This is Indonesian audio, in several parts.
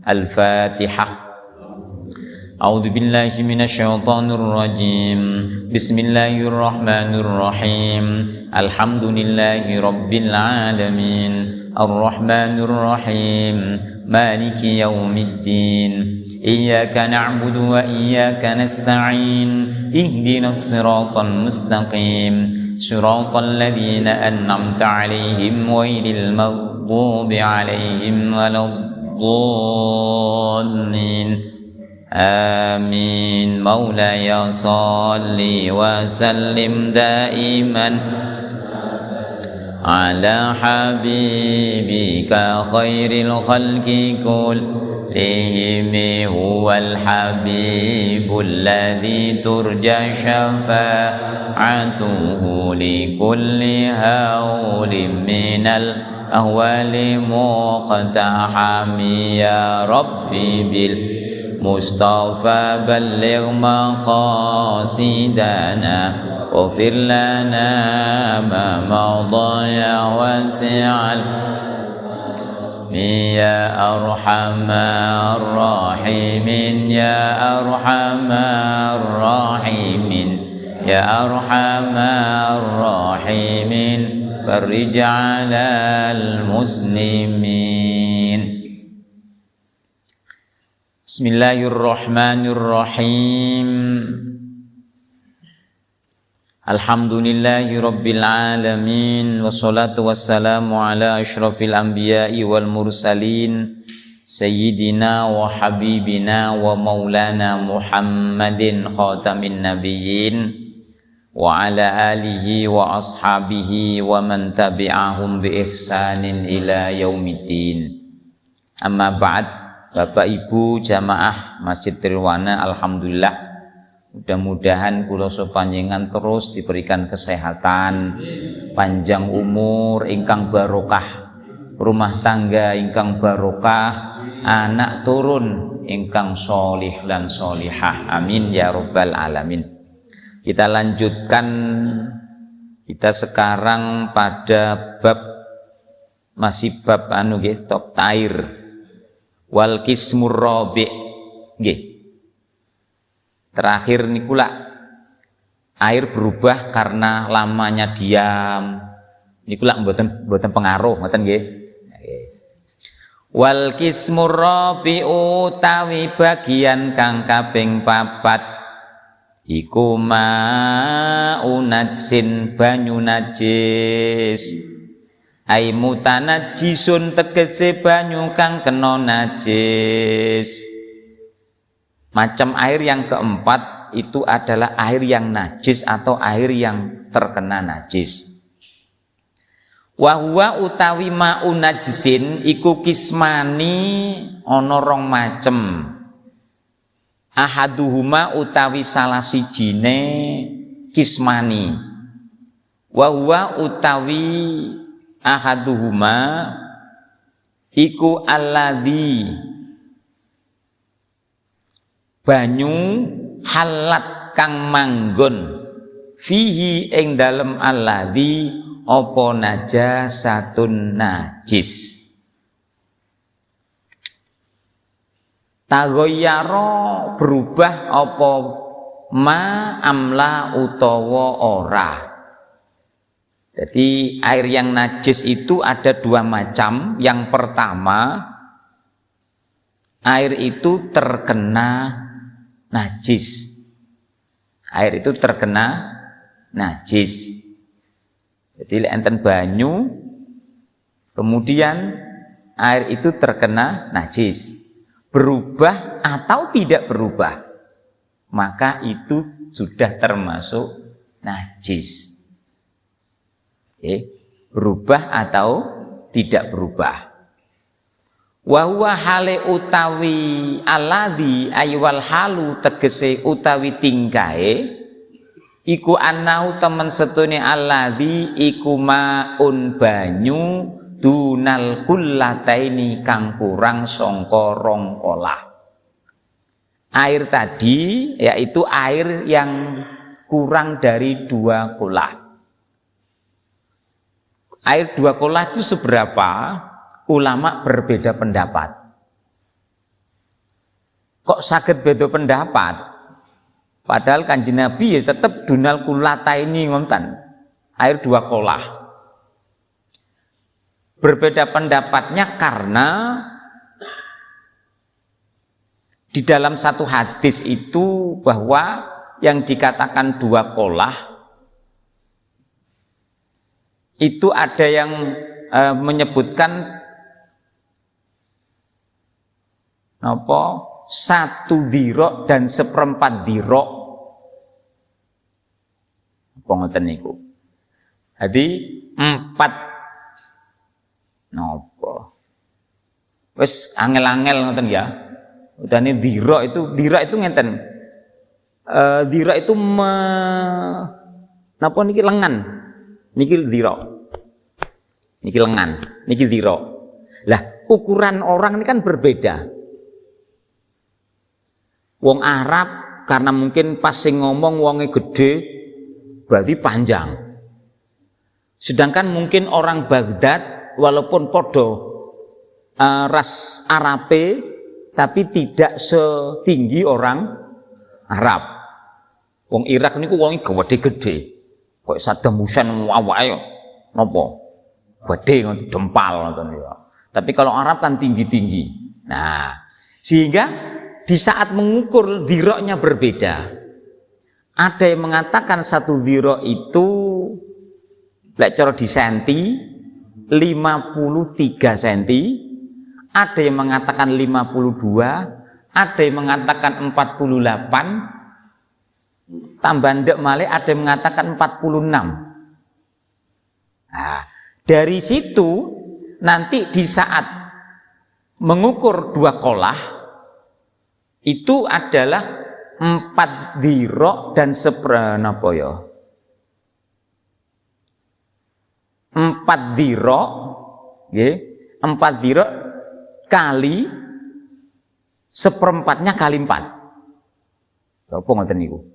Al-Fatihah. A'udzu billahi minasyaitonir rajim. Bismillahirrahmanirrahim. Alhamdulillahi rabbil alamin. Arrahmanir rahim. Maliki yaumiddin. Iyyaka na'budu wa iyyaka nasta'in. Ihdinas siratal mustaqim. Siratal ladzina an'amta 'alaihim ghairil maghdubi 'alaihim waladdallin. Amin. Maulaya salli wa sallim daiman ala habibika khairil khalqi kullihim huwal habibul ladzi turja syafa'atuhu li kulli hawlin minal ahwali muqtahami ya rabbi bil Mustafa balligh maqasidana waghfir lana ma madha ya wasi'al ya arhamar rahimin ya arhamar rahimin ya arhamar rahimin farij 'alal muslimin. Bismillahirrahmanirrahim. Alhamdulillahi rabbil alamin. Wassalatu wassalamu ala asyrafil anbiya'i wal mursalin Sayyidina wa habibina wa maulana Muhammadin khatamin nabiyyin wa ala alihi wa ashabihi wa man tabi'ahum bi ihsanin ila yaumiddin. Amma ba'd. Bapak Ibu jamaah Masjid Trilwana, alhamdulillah mudah-mudahan kula panjenengan terus diberikan kesehatan, panjang umur ingkang barokah, rumah tangga ingkang barokah, anak turun ingkang sholih lan sholihah. Amin ya rabbal alamin. Kita lanjutkan, kita sekarang pada masih bab top tair. Wal kismur rabi' nggih. Terakhir nikula air berubah karena lamanya diam. Nikula mboten pengaruh ngoten nggih. Wal kismur rabi' utawi bagian kang kaping 4 iku ma'unatsin banyu najis. Ai mutanajjisun tegese banyu kang kena najis. Macam air yang keempat itu adalah air yang najis atau air yang terkena najis. Wa huwa utawi ma'un najisin iku kismani ana rong macem. Ahaduhuma utawi salah sijine kismani. Wa huwa utawi ahaduhuma iku alladzi banyu halat kang manggon fihi ing dalem alladzi apa najasatun najis. Taghayyara berubah apa ma amla utawa ora. Jadi air yang najis itu ada dua macam. Yang pertama, air itu terkena najis. Air itu terkena najis. Jadi enten banyu, kemudian air itu terkena najis. Berubah atau tidak berubah, maka itu sudah termasuk najis. Berubah atau tidak berubah. Wa huwa hale utawi alladzi aywal halu tegese utawi tingkae iku annahu temen setune alladzi iku maun banyu dunal kullataini kang kurang sangka rong kolah. Air tadi yaitu air yang kurang dari 2 kolah. Air 2 kolah itu seberapa? Ulama berbeda pendapat. Kok saged beda pendapat? Padahal Kanjeng Nabi ya tetap dunal kulataini ngonten. Air 2 kolah. Berbeda pendapatnya karena di dalam satu hadis itu bahwa yang dikatakan 2 kolah itu ada yang menyebutkan apa 1 dhira dan 1/4 dhira. Apa ngoten niku? Jadi 4 napa? Wis angel-angel ngoten ya. Udane dhira itu ngenten. Dhira itu napa niki lengan. Niki dhira. Niki lengan, niki dhira. Lah, ukuran orang ini kan berbeda. Wong Arab karena mungkin pas sing ngomong wonge gede berarti panjang. Sedangkan mungkin orang Baghdad walaupun podo ras Arabe tapi tidak setinggi orang Arab. Wong Irak niku wonge gede-gede. Kok Saddam Hussein awake napa? Gede ngoten dempal ngoten ya. Tapi kalau Arab kan tinggi-tinggi. Nah, sehingga di saat mengukur dhira'nya berbeda. Ada yang mengatakan 1 dhira' itu lek cara di senti 53 senti, ada yang mengatakan 52, ada yang mengatakan 48, tambah ndek malih ada yang mengatakan 46. Nah, dari situ nanti di saat mengukur 2 kolah itu adalah 4 dhira' dan seperenapa ya? 4 dhira', nggih. 4 dhira' kali 1/4-nya kali 4. Apa ngoten niku?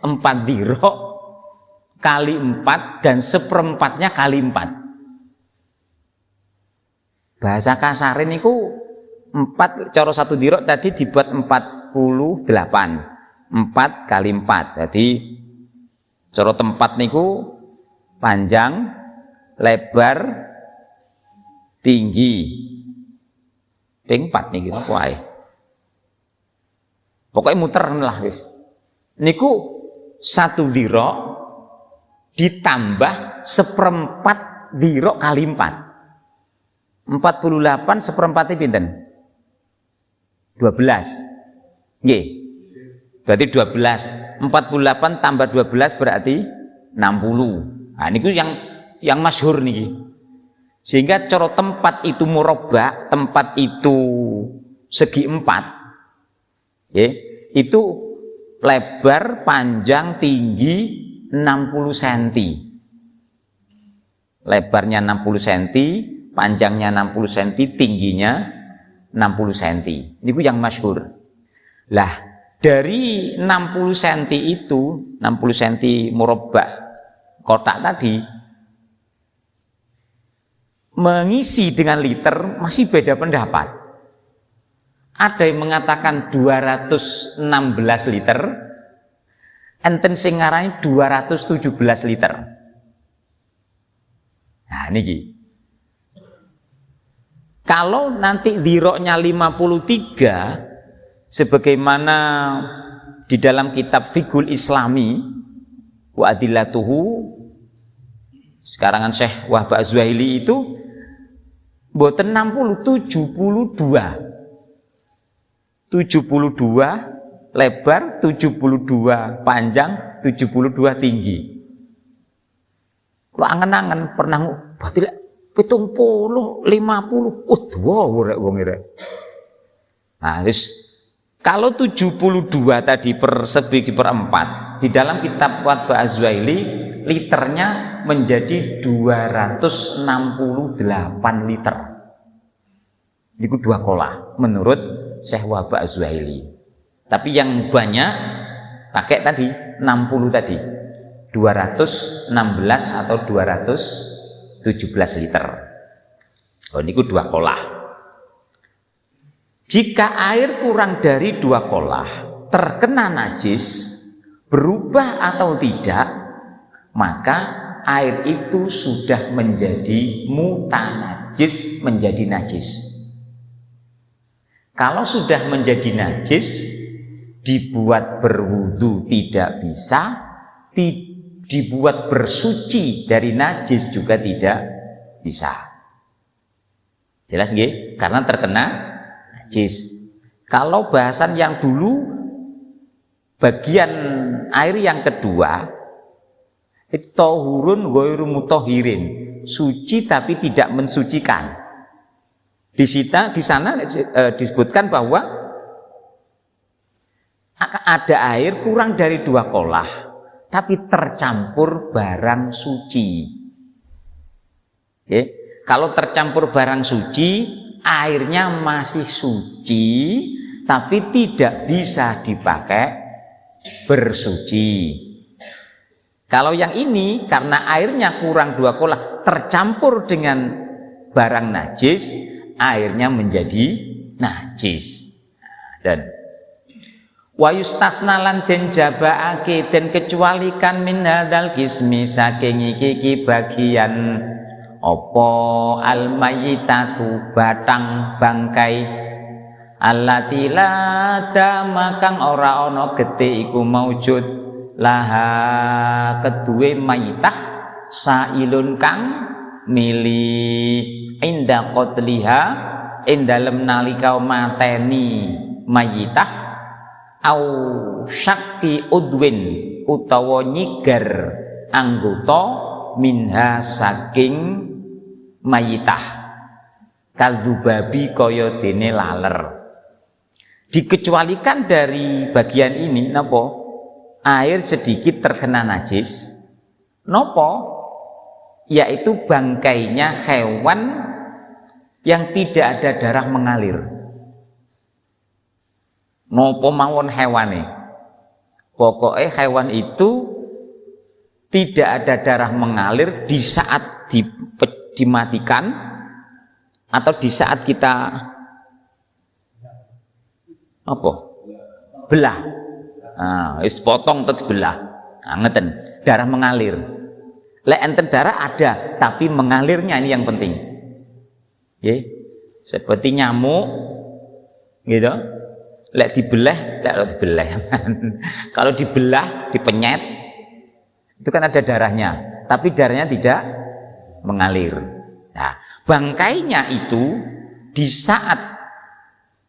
4 dhira' kali 4 dan 1/4-nya kali 4. Bahasa kasare niku 4 cara 1 dhira' tadi dibuat 48. 4 kali 4. Jadi cara tempat niku panjang, lebar, tinggi. Ping 4 niki napa ae. Pokoke muter lah wis. Niku 1 dhira' ditambah 1/4 dhira' kali 4. 48 1/4 pinten? 12. Nggih. Berarti 12. 48 tambah 12 berarti 60. Nah niku yang masyhur niki. Sehingga cara tempat itu murabba, tempat itu segi 4. Nggih. Itu lebar, panjang, tinggi 60 cm. Lebarnya 60 cm, panjangnya 60 cm, tingginya 60 cm. Ini yang masyhur. Lah, dari 60 cm itu, 60 cm murabbak kotak tadi, mengisi dengan liter masih beda pendapat. Ada yang mengatakan 216 liter, enten sing ngarani 217 liter. Nah, niki. Kalau nanti dhira'nya 53 sebagaimana di dalam kitab Fiqhul Islami wa adillatuhu sekarangan Syekh Wahbah Az-Zuhaili itu mboten 60, 72 lebar, 72 panjang, 72 tinggi. Kalau angen-angen pernah berarti 70, 50, dua rek wong rek. Nah, terus kalau 72 tadi per segi per 4 di dalam kitab Wahbah Az-Zuhaili liternya menjadi 268 liter. Itu 2 kolah menurut Syekh Wahbah Az-Zuhaili. Tapi yang banyak pakai tadi 60 tadi. 216 atau 217 liter. Oh, niku 2 kolah. Jika air kurang dari 2 kolah terkena najis, berubah atau tidak, maka air itu sudah menjadi mutanajis, menjadi najis. Kalau sudah menjadi najis, dibuat berwudu tidak bisa, dibuat bersuci dari najis juga tidak bisa. Jelas nggih? Karena terkena najis. Kalau bahasan yang dulu, bagian air yang kedua, itu tahurun ghairu mutahhirin, suci tapi tidak mensucikan. Di sana disebutkan bahwa ada air kurang dari 2 kolah, tapi tercampur barang suci. Oke. Kalau tercampur barang suci, airnya masih suci, tapi tidak bisa dipakai bersuci. Kalau yang ini, karena airnya kurang 2 kolah, tercampur dengan barang najis, airnya menjadi najis. Dan wa yustasna lan den jabaake den kecualikan min hadzal qismi saking iki bagian apa al mayyitatu batang bangkai allati la damakang ora ana getih iku maujud laha kedue mayitah sailun kang mili inda qatliha ing dalem nalika mateni mayitah au syakki udwin utawa nyigar anggota minha saking mayitah kaldubabi kaya dene laler. Dikecualikan dari bagian ini napa? Air sedikit terkena najis. Napa? Yaitu bangkainya hewan yang tidak ada darah mengalir. Napa mawon hewane? Pokoknya hewan itu tidak ada darah mengalir di saat dimatikan atau di saat kita apa? Belah. Nah, wis potong terus belah. Nah, ngeten, darah mengalir. Lek enten darah ada, tapi mengalirnya ini yang penting. Nggih. Seperti nyamuk gitu. Lek dibelah. Kalau dibelah, dipenyet, itu kan ada darahnya, tapi darahnya tidak mengalir. Nah, bangkainya itu di saat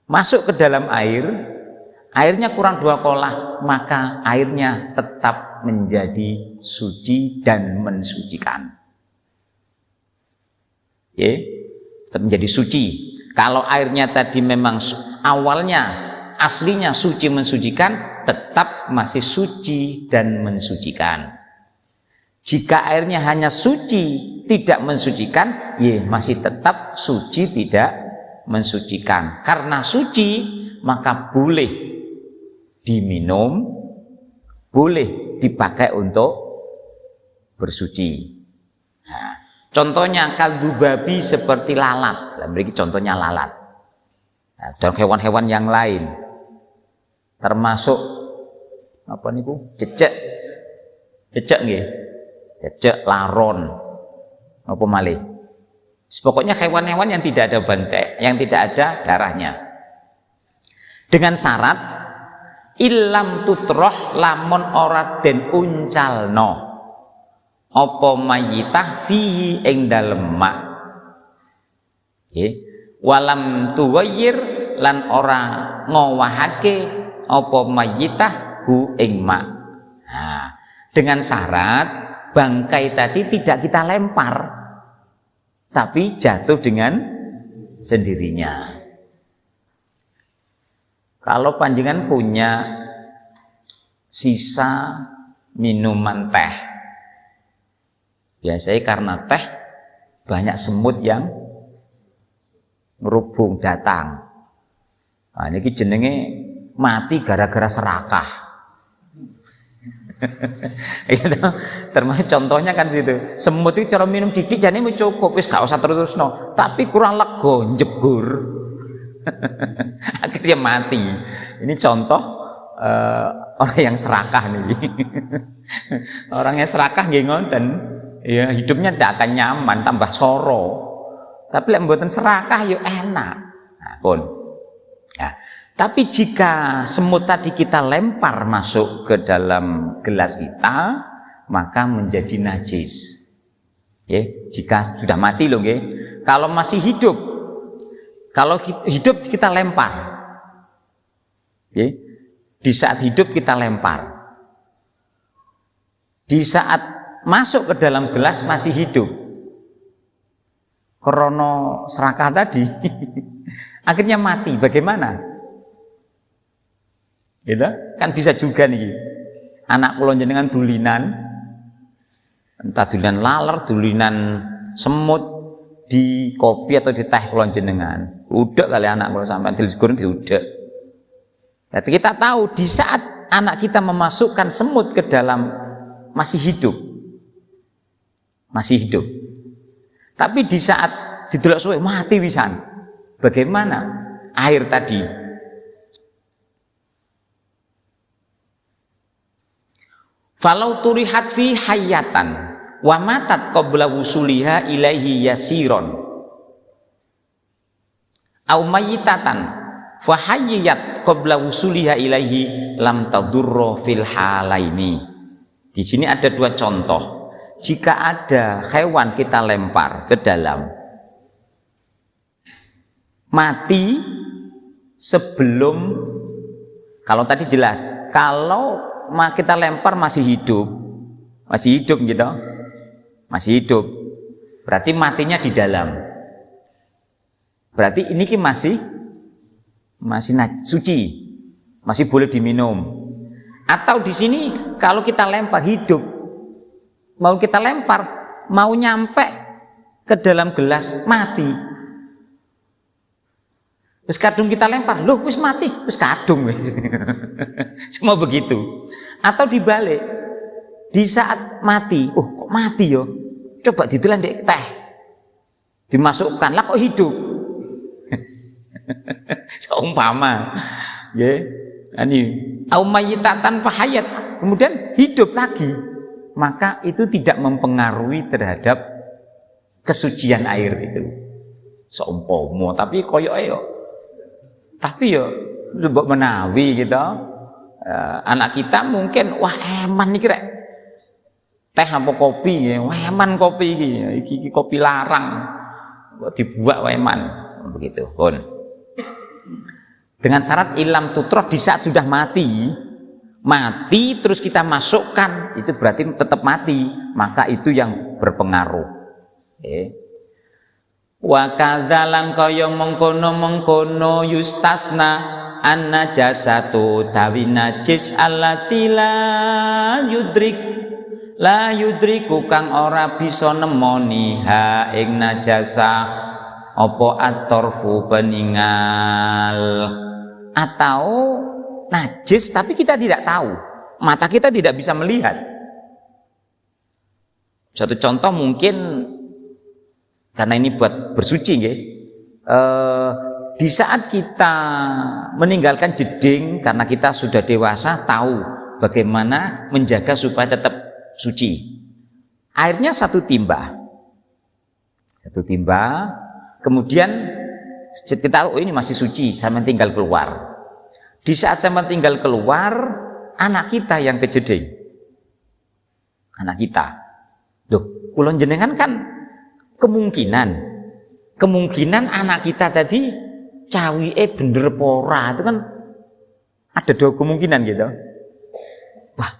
masuk ke dalam air, airnya kurang 2 kolah, maka airnya tetap menjadi suci dan mensucikan. Tetap menjadi suci. Kalau airnya tadi memang awalnya aslinya suci mensucikan, tetap masih suci dan mensucikan. Jika airnya hanya suci tidak mensucikan, masih tetap suci tidak mensucikan. Karena suci maka boleh diminum, boleh dipakai untuk bersuci. Nah, contohnya kaldu babi seperti lalat. Beri contohnya lalat. Nah, dan hewan-hewan yang lain, termasuk apa niku? Cecek nggih. Cecek, laron, apa malih. Pokoknya hewan-hewan yang tidak ada bangkai, yang tidak ada darahnya. Dengan syarat ilam tutroh lamun ora den uncalno apa mayitah fihi ing dalem mak. Walam tuwayir lan ora ngowahake apa mayitah hu ing mak. Nah, dengan syarat bangkai tadi tidak kita lempar, tapi jatuh dengan sendirinya. Kalau panjenengan punya sisa minuman teh, biasanya karena teh banyak semut yang ngerubung datang. Nah, ini jenenge mati gara-gara serakah. Gitu. Termasuk contohnya kan situ. Semut itu cara minum didik jane cukup, wis gak usah terus-terusno. Tapi kurang lego njebur. Akhirnya mati. Ini contoh orang yang serakah nih. Orang yang serakah nggih ngoten, ya hidupnya tidak akan nyaman, tambah soro. Tapi lek mboten serakah yo enak. Nah, pun. Ya. Tapi jika semut tadi kita lempar masuk ke dalam gelas kita, maka menjadi najis. Ya, jika sudah mati loh, ya. Kalau masih hidup, kalau hidup kita lempar. Ya. Di saat hidup kita lempar. Di saat masuk ke dalam gelas masih hidup. Krono serakah tadi akhirnya mati. Bagaimana? Gitu? Kan bisa juga nih. Anak kula jenengan dulinan, entah dulinan laler, dulinan semut di kopi atau di teh kula jenengan. Udek kali anak kula sampean dilegurun diudek. Jadi kita tahu di saat anak kita memasukkan semut ke dalam masih hidup. Masih hidup. Tapi di saat didelok suwe mati pisan. Bagaimana? Air tadi. Falau turihat fi hayatan wa matat qabla wusuliha ilaihi yasiron au mayitatan fa hayyat qabla wusuliha ilaihi lam tadurra fil halaini. Di sini ada dua contoh. Jika ada hewan kita lempar ke dalam mati sebelum, kalau tadi jelas, kalau kita lempar masih hidup gitu, masih hidup, berarti matinya di dalam, berarti ini masih suci, masih boleh diminum. Atau di sini kalau kita lempar hidup, mau kita lempar, mau nyampe ke dalam gelas mati. Wis kadung kita lempar, loh wis mati, wis kadung. Cuma begitu. Atau dibalik, di saat mati, oh kok mati yo? Coba ditelan dek teh, dimasukkan, lah kok hidup? Seumpama, ya, ini aumayitatan fahayat, kemudian hidup lagi, maka itu tidak mempengaruhi terhadap kesucian air itu. Seumpama, tapi koyo yo. Tapi ya mbok menawi gitu. Anak kita mungkin wah eman iki rek. Teh apa kopi ya, wah eman kopi iki kopi larang. Kok dibuat wah eman begitu, pun. Dengan syarat ilam tutrah di saat sudah mati terus kita masukkan, itu berarti tetap mati, maka itu yang berpengaruh. Wa kadzalan kaya mengkono yustasna an najasatu tawi najis allati la yudriku kang ora bisa nemoni ha ing najasa apa at-tarfu peningal, atau najis tapi kita tidak tahu, mata kita tidak bisa melihat. Satu contoh mungkin, karena ini buat bersuci ya. Di saat kita meninggalkan jeding karena kita sudah dewasa, tahu bagaimana menjaga supaya tetap suci. Airnya satu timba, kemudian kita tahu ini masih suci, saya tinggal keluar. Di saat saya tinggal keluar, anak kita yang ke jeding, anak kita, loh, kulon jenengan kan kemungkinan anak kita tadi cawike bener pora, itu kan ada dua kemungkinan gitu. Wah,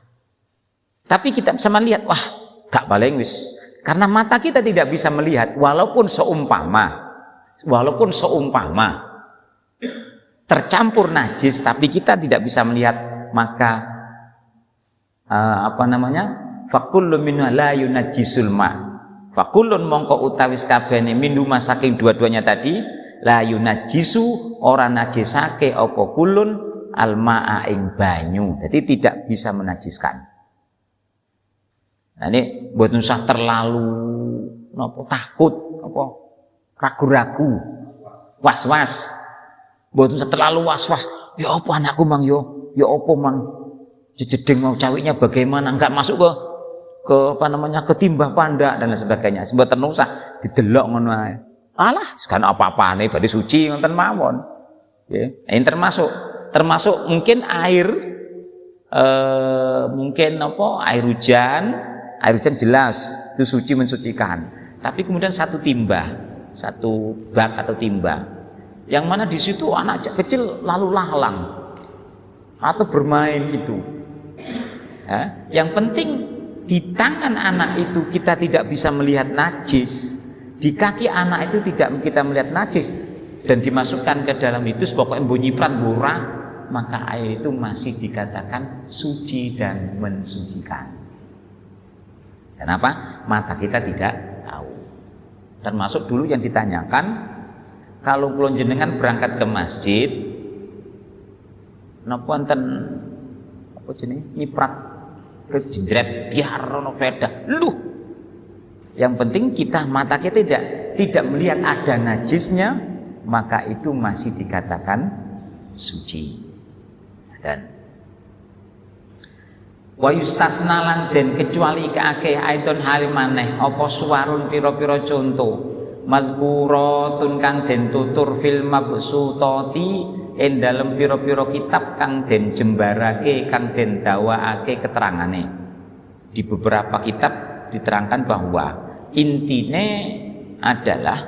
tapi kita bisa melihat, wah gak paling wis, karena mata kita tidak bisa melihat, walaupun seumpama tercampur najis, tapi kita tidak bisa melihat, maka fakullu minha la yunajjisul ma. Fakulun mongko utawis kabehane minhu saking dua-duanya tadi la yunajjisu ora najisake apa kulun almaa ing banyu. Jadi tidak bisa menajiskan. Nah ini buat usah terlalu takut, ragu-ragu, was-was. Mboten terlalu was-was. Ya apa anakku Mang yo? Ya apa Mang? Jeding mau cawiknya bagaimana? Enggak masuk ke apa namanya? Ketimbah pandak dan lain sebagainya. Mboten usah didelok ngono ae. Alah, sekarang apa-apane berarti suci ngoten mawon. Nggih. Ini termasuk mungkin air mungkin apa? Air hujan jelas itu suci mensucikan. Tapi kemudian satu bak atau timba, yang mana di situ anak kecil lalu lalang atau bermain itu. Ya, yang penting di tangan anak itu kita tidak bisa melihat najis, di kaki anak itu tidak kita melihat najis, dan dimasukkan ke dalam itu pokoknya bunyi prat murah, maka air itu masih dikatakan suci dan mensucikan. Kenapa? Mata kita tidak tahu. Termasuk dulu yang ditanyakan, kalau kula jenengan berangkat ke masjid, napa wonten apa jenenge nyiprat kejendret biar ono peda. Luh. Yang penting mata kita tidak melihat ada najisnya, maka itu masih dikatakan suci. Dan wa yustasna lan den kecuali keakeh aidon halimaneh apa suwarun pira-pira conto mazkuratun kang den tutur fil mabsutati ing dalem pira-pira kitab kang den jembarake kang den dawaake keterangane. Di beberapa kitab diterangkan bahwa intine adalah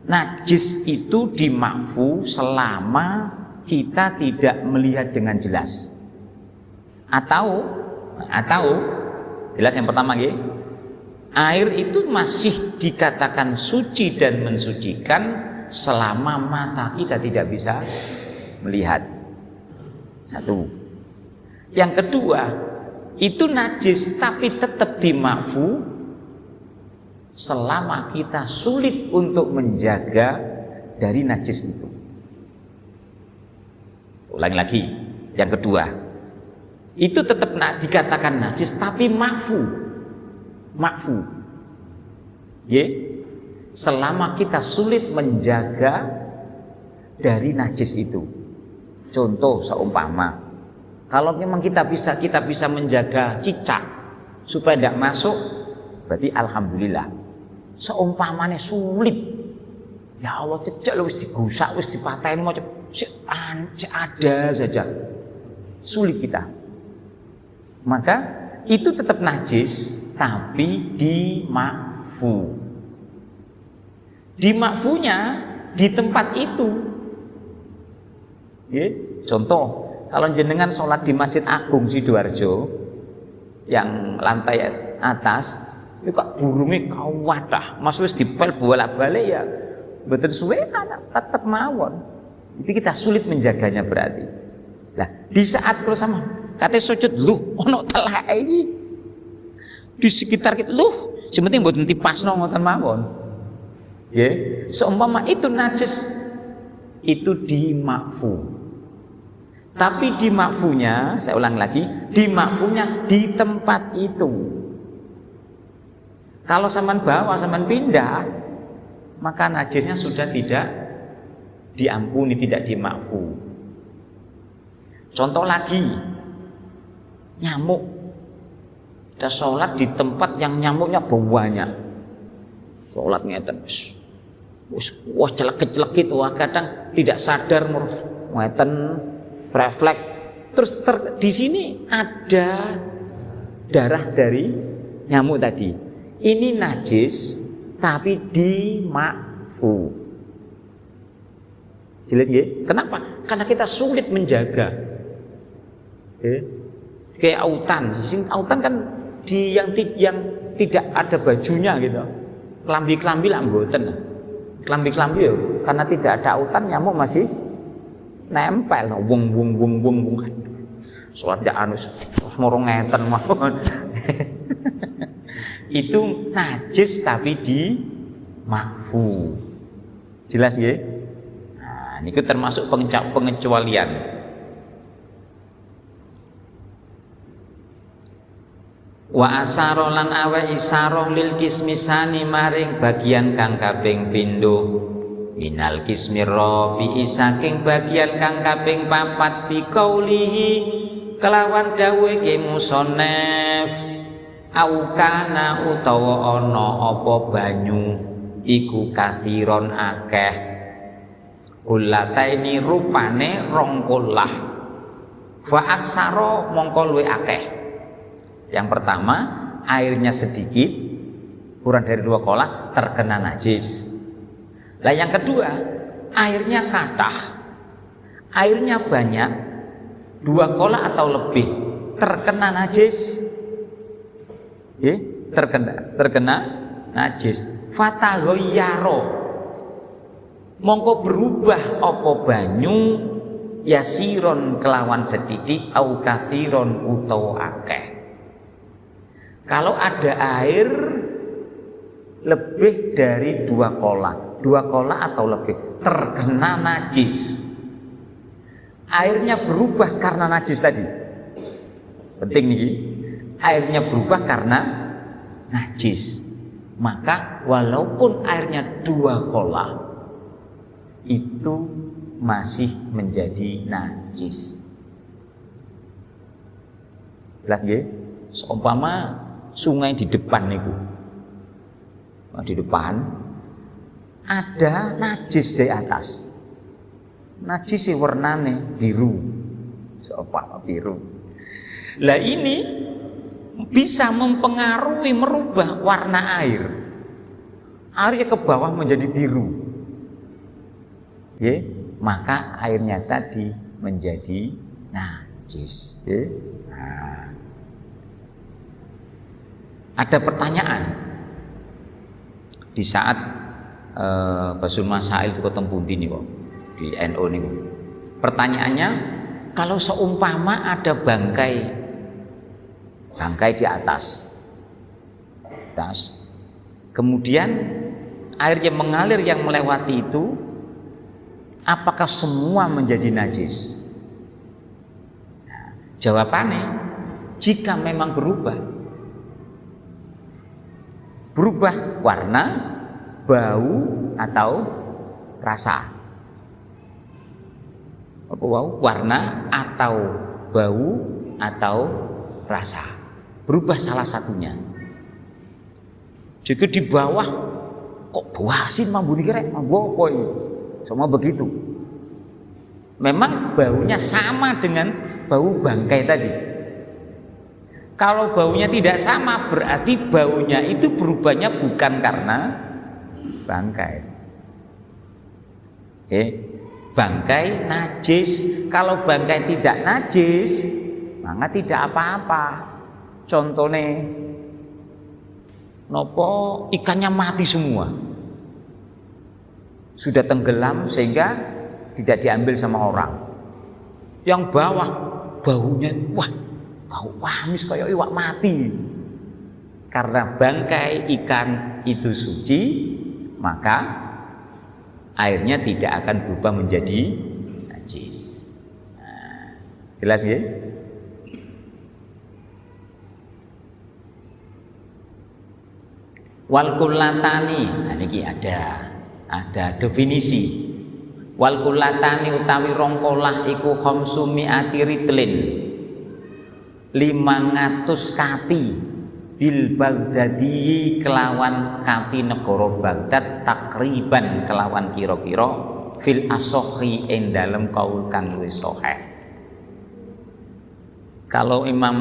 najis itu dimakfu selama kita tidak melihat dengan jelas. Atau jelas yang pertama nggih, air itu masih dikatakan suci dan mensucikan selama mata kita tidak bisa melihat. Satu. Yang kedua, itu najis tapi tetap dimakfu selama kita sulit untuk menjaga dari najis itu. Ulangi lagi. Yang kedua, itu tetap dikatakan najis tapi makfu. Selama kita sulit menjaga dari najis itu. Contoh seumpama, kalau memang kita bisa menjaga cicak supaya tidak masuk, berarti alhamdulillah. Seumpamanya sulit, ya Allah cecek wis digusak, wis dipatahin macam ada saja, sulit kita. Maka itu tetap najis tapi dimakfu. Dimakfunya di tempat itu. Contoh, kalau jenengan sholat di Masjid Agung Sidoarjo yang lantai atas, itu kok burungnya kawadah, mas wis dipel bolak-balik ya, betul suwe anak tetap mawon. Itu kita sulit menjaganya berarti. Nah, di saat kalau sama kate sujud luh ono telek iki di sekitar kita luh sementing mboten dipasno ngoten mawon. Nggih, seumpama itu najis itu dimakfu. Tapi dimakfunya, saya ulang lagi, dimakfunya di tempat itu. Kalau sampean bawa, sampean pindah, maka najisnya sudah tidak diampuni, tidak dimakfu. Contoh lagi, nyamuk. Kita sholat di tempat yang nyamuknya banyak. Sholat ngeten, wah celekit-celekit, wah kadang tidak sadar ngeten refleks. Terus di sini ada darah dari nyamuk tadi. Ini najis tapi dimakfu. Jelas nggih? Kenapa? Karena kita sulit menjaga. Kayak autan. Autan kan yang tidak ada bajunya gitu. Kelambi-kelambi lah mboten. Kelambi-kelambi ya, karena tidak ada autan nyamuk masih nempel wung. Salat ya anus moro ngeten mawon. Itu najis tapi dimakfu. Jelas nggih? Nah, niku termasuk pengecualian. Wa asaro lan awe isaro lil kismisani maring bagian kang kaping pindho. minal kismir rabi'i saking bagian kang kaping 4 biqaulihi kelawan dawuhe ki musannaf au kana utawa ana apa banyu iku kasiron akeh kullataini rupane rong kullah fa aksara mongko luwih akeh. Yang pertama airnya sedikit kurang dari 2 kolah terkena najis. Lah yang kedua airnya kathah, airnya banyak 2 kolah atau lebih terkena najis, terkena najis. Fataghayyaro mongko berubah apa banyu yasiron kelawan sedikit au kasiron utawa akeh. Kalau ada air lebih dari 2 kolah atau lebih terkena najis, airnya berubah karena najis tadi. Penting nih, airnya berubah karena najis. Maka walaupun airnya 2 kolah itu masih menjadi najis. Jelas nggih? Seumpama sungai di depan niku. Di depan ada najis di atas. Najis sih warnane biru. Seumpama biru. Lah ini bisa mempengaruhi merubah warna air. Airnya ke bawah menjadi biru. Maka airnya tadi menjadi najis. Nah. Ada pertanyaan di saat Basul Masail itu ketemu pundi nih kok di NU nih. Pertanyaannya, kalau seumpama ada bangkai di atas, kemudian air yang mengalir yang melewati itu, apakah semua menjadi najis? Nah, jawabannya, jika memang berubah warna, bau atau rasa. Apa bau? Warna atau bau atau rasa. Berubah salah satunya. Jika di bawah kok bau asin mambu dikira mambu apa ini? Semua begitu. Memang baunya sama dengan bau bangkai tadi. Kalau baunya tidak sama berarti baunya itu berubahnya bukan karena bangkai. Bangkai najis. Kalau bangkai tidak najis, maka tidak apa-apa. Contohnya nopo ikannya mati semua, sudah tenggelam sehingga tidak diambil sama orang. Yang bawah baunya bau amis kayak iwak mati. Karena bangkai ikan itu suci, maka airnya tidak akan berubah menjadi najis. Nah, jelas ya? Wal kullatani, nah niki ada definisi. Wal kullatani utawi rongkolah iku khamsumi'ati ritlin, 500 kati bil Baghdadi kelawan kati negara Baghdad takriban kelawan kira-kira fil asokhi ing dalem kaul kang luwih sahih. Kalau Imam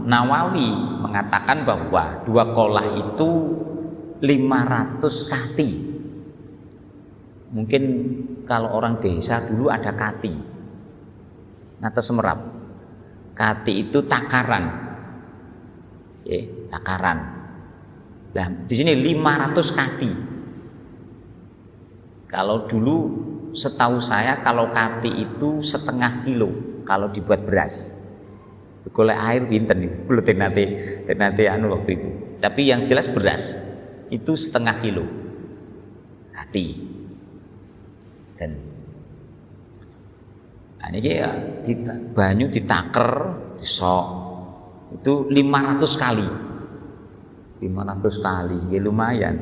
Nawawi mengatakan bahwa 2 kolah itu 500 kati. Mungkin kalau orang desa dulu ada kati. Nata semerap. Kati itu takaran. Takaran. Nah, di sini 500 kati. Kalau dulu setahu saya kalau kati itu setengah kilo kalau dibuat beras. Golek air pinten nih, belum tenate anu waktu itu. Tapi yang jelas beras itu setengah kilo kati. Dan ini ya banyu ditaker, disok itu 500 kali. 500 kali, ya lumayan.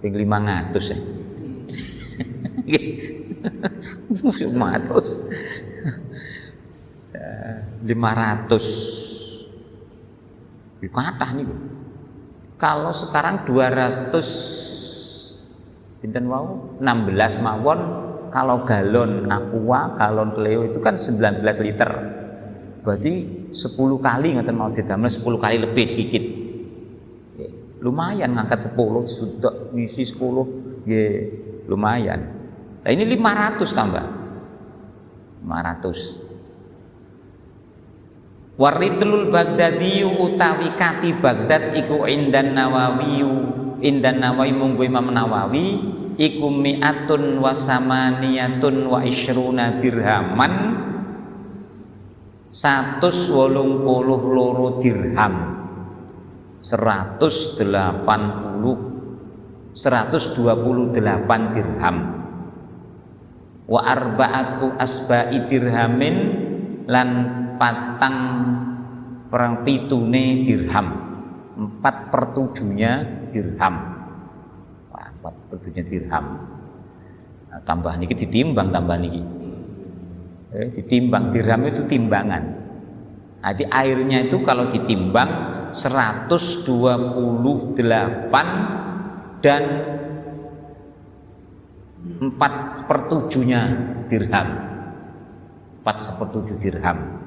Ping 500 ya. 500 kathah niku. Kalau sekarang 200 pinten wau 16 mawon, kalau galon Aqua, galon Cleo itu kan 19 liter. Berarti 10 kali ngoten mau didamel 10 kali lebih dikit. Lumayan ngangkat 10 sudah ngisi 10 nggih lumayan. Nah ini 500 tambah 500. Waritlul Baghdadi utawi kati Baghdad iku indan Nawawi munggu Imam Nawawi iku mi'atun wa samaniyatun wa isyruna dirhaman 182 dirham 128 dirham wa arba'atu asba'i dirhamin lan patang perang pitune dirham 4/7-nya dirham 4/7-nya dirham. Nah, tambah niki ditimbang tambah niki ditimbang dirham itu timbangan. Jadi airnya itu kalau ditimbang 128 dan 4/7-nya dirham 4/7 dirham.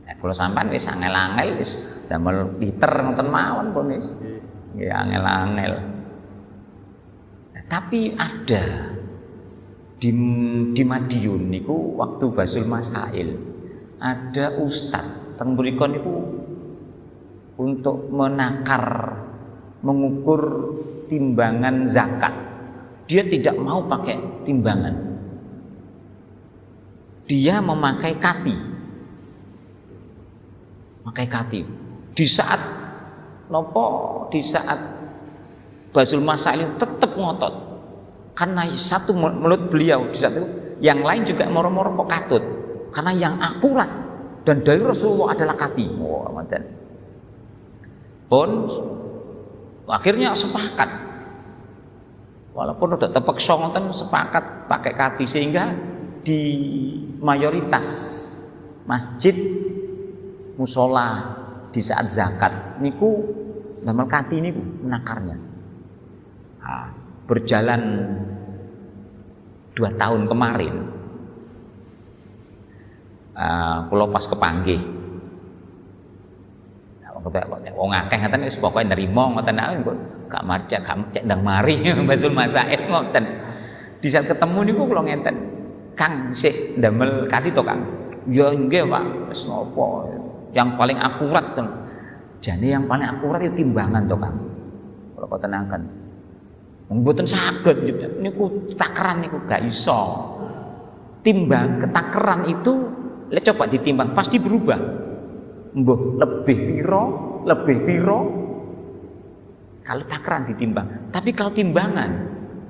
Nah, kalau sampean wis angel-angel wis damel liter ngoten mawon pun wis nggih angel-angel. Nah, tapi ada di Madiun niku waktu Basul Masail ada ustadz teng mriku niku untuk menakar mengukur timbangan zakat. Dia tidak mau pakai timbangan. Dia memakai kati. Di saat Basul Masail tetap ngotot. Karena satu menurut beliau di saat itu, yang lain juga moro-moro kok katut. Karena yang akurat dan dari Rasulullah adalah kati. Pun akhirnya sepakat. Walaupun udah terpaksa ngoten sepakat pakai kati sehingga di mayoritas masjid musola di saat zakat niku damel kati niku menakarnya. Nah, berjalan 2 tahun kemarin kula pas kepanggih wong akeh ngoten wis pokoke nrimo ngoten kok gak marca gak ndang mari Basul Masail ngoten. Di saat ketemu niku kula ngenten, Kang sik ndamel kati to Kang? Ya nggih Pak, wis napa yang paling akurat to. Jane yang paling akurat itu timbangan to Kang. Kula kok tenangkan. Mboten saged niku takaran niku gak iso. Timbang ketakeran itu lek coba ditimbang pasti berubah. Mbah lebih piro kalau takaran ditimbang. Tapi kalau timbangan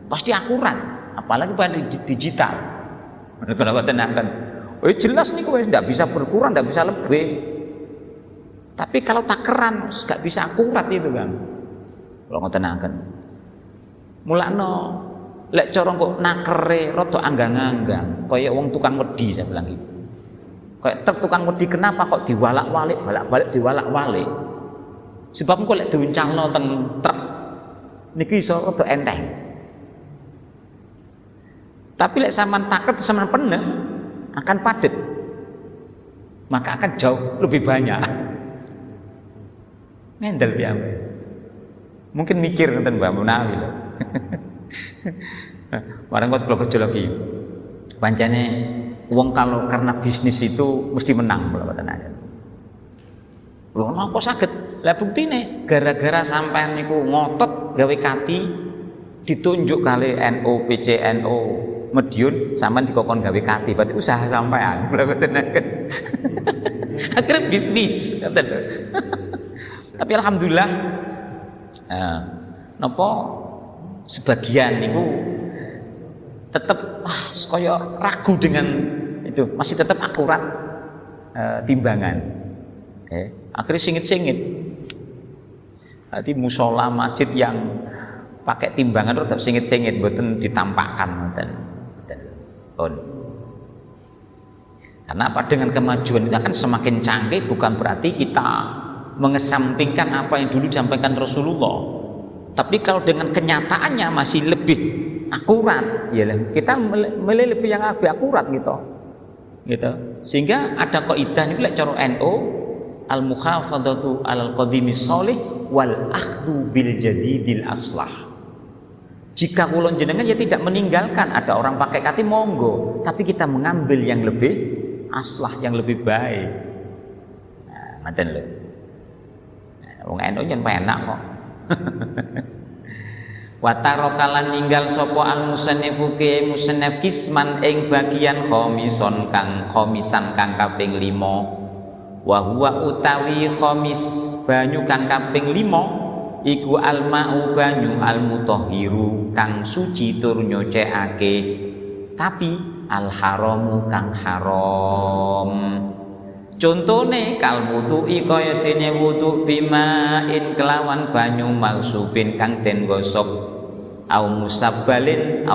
pasti akurat, apalagi pada digital. Kalau tenangkan, oh jelas niku wis ndak bisa berkurang, ndak bisa lebih. Tapi kalau takaran gak bisa akurat itu Bang. Kalau tenangkan. Mulakno lek cara kok nakere rada anggang-anggang kaya wong tukang wedi saya bilang gitu. Kayak truk tukang wedi kenapa kok diwalak-walik balak-balik diwalak-walik? Sebab kok lek diuncalno teng truk niki iso rada enteng. Tapi lek sampean taket sampean penek akan padet. Maka akan jauh lebih banyak. Ngendel piye. Mungkin mikir ngoten Mbak Munawi lho. Barang kok kula kerja lagi. Pancene wong kalau karena bisnis itu mesti menang kula mboten ada. Lho napa saged? Lah buktine gara-gara sampean niku ngotot gawe kati ditunjuk kali NU PCNU Madiun sampean dikokon gawe kati berarti usaha sampean. Kula mboten saged. Akhirnya bisnis ngoten. Tapi alhamdulillah napa sebagian niku tetap kaya ragu dengan itu, masih tetap akurat timbangan. Akhirnya singit-singit. Jadi musola masjid yang pakai timbangan tetap singit-singit, mboten ditampakkan mboten. Karena apa? Dengan kemajuan itu akan semakin canggih, bukan berarti kita mengesampingkan apa yang dulu disampaikan Rasulullah. Tapi kalau dengan kenyataannya masih lebih akurat, ya kita milih lebih yang lebih akurat gitu. Sehingga ada kaidah niku lek cara NU, al-mukhafadatu 'alal qadimis shalih wal akhdhu bil jadidil aslah. Jika kula jenengan ya tidak meninggalkan ada orang pakai kati monggo, tapi kita mengambil yang lebih aslah, yang lebih baik. Nah, ngoten lho. Wong NU yen penak kok. Watarokalan ninggal sopo al musannifu ke musannaf kisman ing bagian khomisan kang kaping 5. Wa huwa utawi khomis banyu kang kaping 5 iku al ma'u banyu al mutahhiru kang suci tur nyocekake, tapi al haramu kang haram. Contone kal wudu'i kaya dene wudu bimain kelawan banyu maksubin kang den gosok. Au musabbalin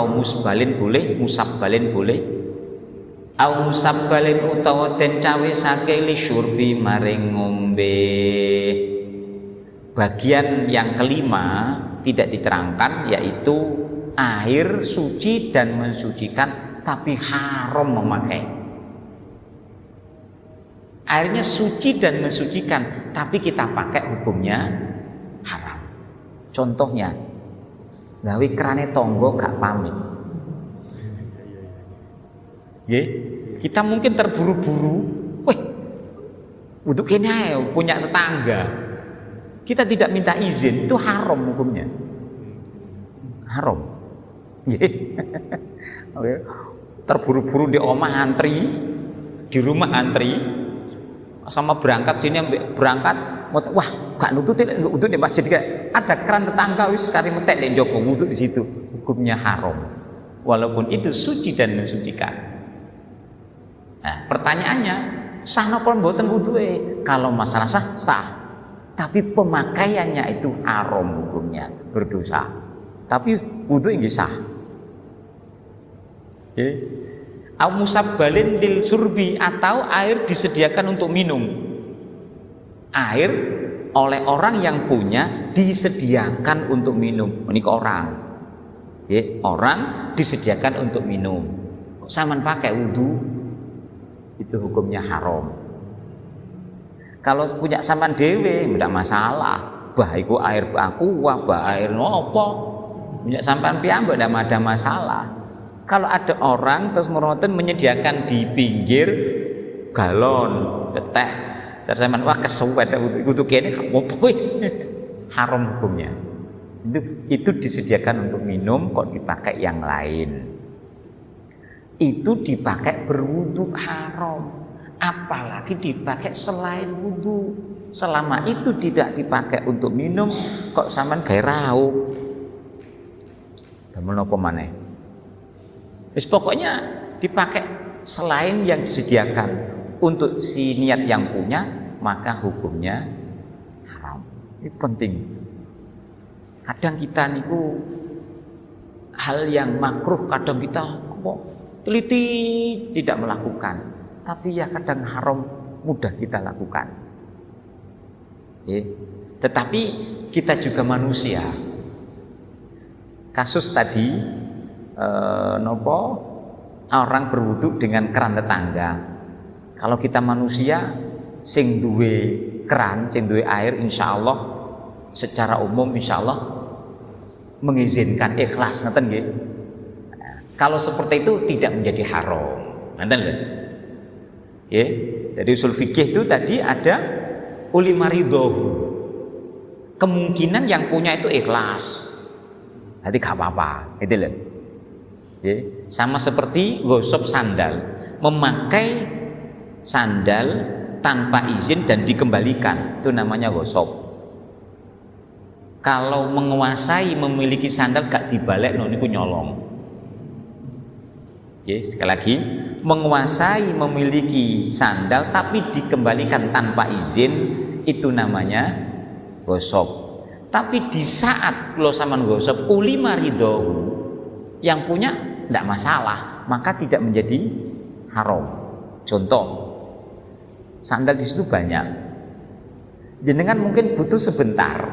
boleh, musabbalin boleh. Au musabbalin utawa den cawisake li syurbi maring ngombe. Bagian yang kelima tidak diterangkan, yaitu air suci dan mensucikan tapi haram memakai. Airnya suci dan mensucikan tapi kita pakai hukumnya haram. Contohnya gawe krane tonggo gak pamit. Kita mungkin terburu-buru, untuk kene punya tetangga, kita tidak minta izin, itu haram hukumnya. Haram. Terburu-buru di omah antri, di rumah antri, sama berangkat sini berangkat, wah gak nututi untuk di masjid kayak ada keran tetangga wis kari metek nek njaba wudu di situ, hukumnya haram walaupun itu suci dan mensucikan. Nah, pertanyaannya sah napa mboten wuduke? Kalau masalah sah, tapi pemakaiannya itu haram hukumnya, berdosa. Tapi wudu nggih sah. Au musabbalin lil surbi, atau air disediakan untuk minum. Air oleh orang yang punya disediakan untuk minum. Ini ke orang. Orang disediakan untuk minum. Kok sampean pakai wudu? Itu hukumnya haram. Kalau punya sampean dhewe tidak masalah. Bah iku air aqua, bah air nopo. Punya sampean piyambak tidak ada masalah. Kalau ada orang terus menyediakan di pinggir galon, tetek, sampean wah kesuwet wudu kene haram hukumnya. Itu disediakan untuk minum kok dipakai yang lain. Itu dipakai berwudu haram. Apalagi dipakai selain wudu. Selama itu tidak dipakai untuk minum, kok sampean gawe raup. Damel napa maneh? Wis pokoknya dipakai selain yang disediakan untuk si niat yang punya, maka hukumnya haram. Ini penting. Kadang kita niku hal yang makruh, kadang kita teliti tidak melakukan, tapi ya kadang haram mudah kita lakukan. Tetapi kita juga manusia. Kasus tadi orang berwudu dengan keran tetangga. Kalau kita manusia sing duwe keran, sing duwe air, insya Allah secara umum insya Allah mengizinkan, ikhlas, ngoten nggih. Kalau seperti itu tidak menjadi haram, ngoten lho. Jadi usul fikih itu tadi ada ulima ridho. Kemungkinan yang punya itu ikhlas. Jadi gak apa-apa, gitu loh. Sama seperti gosok sandal, memakai sandal tanpa izin dan dikembalikan, itu namanya gosok. Kalau menguasai memiliki sandal gak dibalik, niku nyolong. Sekali lagi, menguasai memiliki sandal tapi dikembalikan tanpa izin, itu namanya gosok. Tapi di saat kula sampean gosok uli maridahu, yang punya tidak masalah, maka tidak menjadi haram. Contoh, sandal di situ banyak. Jenengan mungkin butuh sebentar.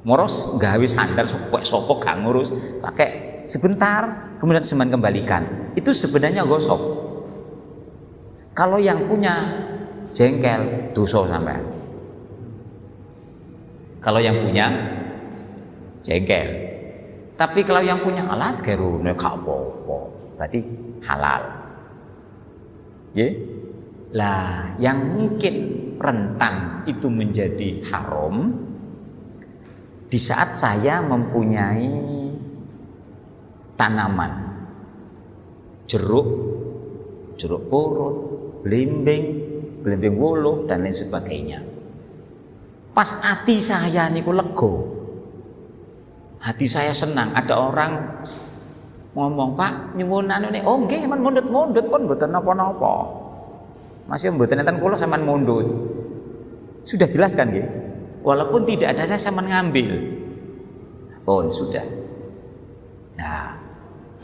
Moros gawe sandal sopok gak ngurus, pakai sebentar, kemudian semen kembalikan. Itu sebenarnya gosok. Kalau yang punya jengkel, dosa sampean. Kalau yang punya jengkel. Tapi kalau yang punya alat gerune gak apa-apa, berarti halal. Ya? Lah, yang mungkin rentan itu menjadi haram di saat saya mempunyai tanaman jeruk purut, belimbing wuluh dan lain sebagainya. Pas hati saya niku lego, hati saya senang, ada orang ngomong, "Pak, nyuwun anu nih." "Oh nggih, sampean mundut-mundut pun mboten napa-napa." Masih mboten enten kula sampean mundut. Sudah jelas kan nggih? Walaupun tidak ada saya sampean ngambil. Oh, sudah. Nah,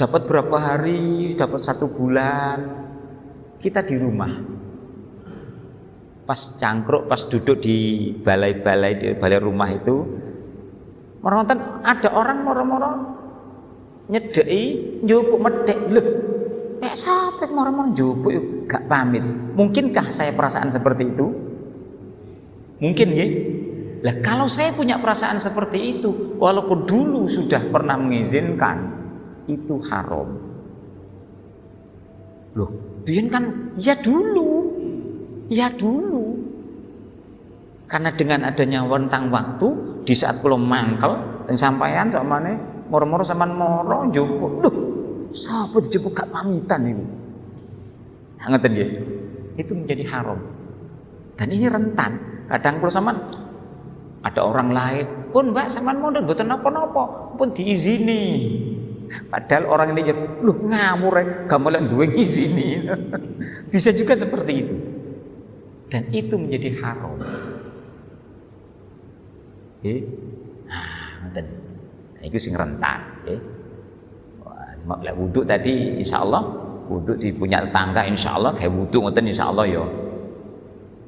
dapat berapa hari, dapat 1 bulan, kita di rumah. Pas cangkruk, pas duduk di balai rumah itu, meronton ada orang moro-moro nyedeki njupuk medhek. Lho, kayak sampai moro-moro njupuk gak pamit. Mungkinkah saya perasaan seperti itu? Mungkin nggih. Lah kalau saya punya perasaan seperti itu, walaupun dulu sudah pernah mengizinkan, itu haram. Loh, biyen kan ya dulu. Karena dengan adanya rentang waktu, di saat kula mangkel teng sampeyan sakmane moro-moro sampean moro njupuk. Loh, sapa dijupuk gak pamitan niku? Ngeten nggih. Itu menjadi haram. Dan ini rentan. Kadang kula sampean ada orang lain, "Pun Mbak sampean mondok mboten napa-napa, pun diizini." Padahal orang ini loh ngamur gak mulai duwe ngizini. Bisa juga seperti itu. Dan itu menjadi haram. Nah, itu sing rentan. Lek wudu tadi insyaallah wudu di punya tetangga insyaallah kayak wudu ngoten insyaallah ya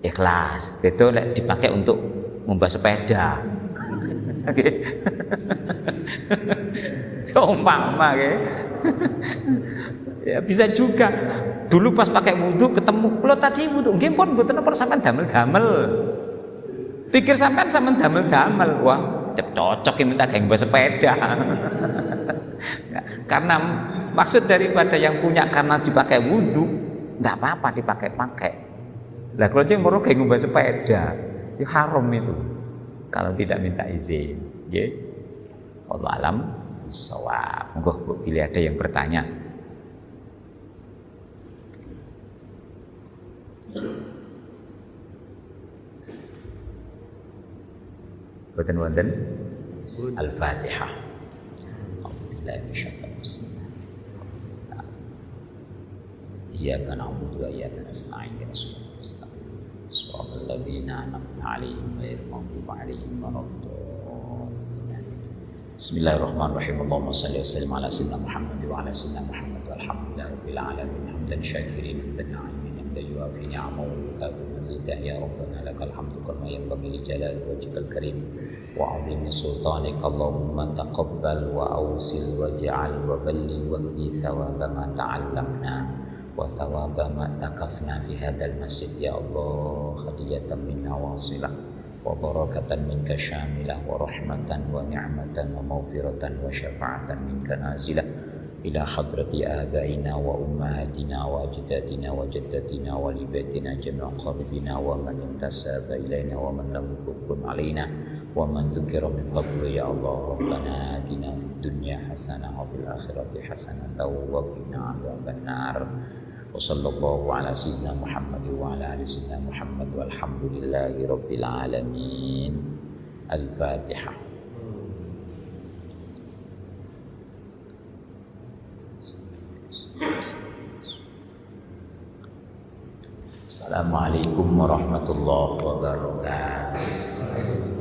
ikhlas. Itu lek dipakai untuk membah sepeda. Oke. Seumpama ya bisa juga. Dulu pas pakai wudu ketemu, "Kulo tadi wudu nggih pun mboten napa sampean damel-damel." Pikir sampean damel-damel. Wah, cocok iki minta geng sepeda. Karena maksud daripada yang punya karena dipakai wudu, enggak apa-apa dipakai-pakai. Lah kalau yang moro geng sepeda, itu haram itu. Kalau tidak minta izin, nggih. Wallahu alam bissawab. Monggo bila ada yang bertanya. Boten wonten Al-Fatihah. Alhamdulillah Iyyaka na'budu wa iyyaka nasta'in ihdinas siratal mustaqim siratal ladzina an'amta 'alaihim ghairil maghdubi 'alaihim waladdallin. Bismillahirrahmanirrahim. Allahumma shalli wa sallim ala sayyidina Muhammad wa ala sayyidina Muhammad walhamdulillahi rabbil alamin hamdan syakirin hamdan na'imin hamdan yuwafi ni'amahu wa yukafi mazidah ya rabbana lakal hamdu kama yanbaghi li jalali wajhikal karim wa 'azimi sultanik. Allahumma taqabbal wa awsil waj'al wa balligh wa hdi thawaba ma ta'allamna wa thawaba ma takafna fi hadzal masjid ya Allah hadiyatan minna wasilah wa barakatan minka syamilah wa rahmatan wa ni'matan wa maghfiratan wa syafa'atan minka nazilah ila hadrati abaina wa ummahatina wa ajdadina wa jaddatina wa libatina jami'a qaribina wa man intasaba ilaina wa man lahu hukun alaina wa man dzukira min qablu ya Allah rabbana atina fid dunya hasanah wa fil akhirati hasanah wa qina adzabannar. Wa sallallahu ala sayyidina Muhammad wa ala ali sayyidina Muhammad walhamdulillahi rabbil alamin. Al-Fatihah. Assalamualaikum warahmatullahi wabarakatuh.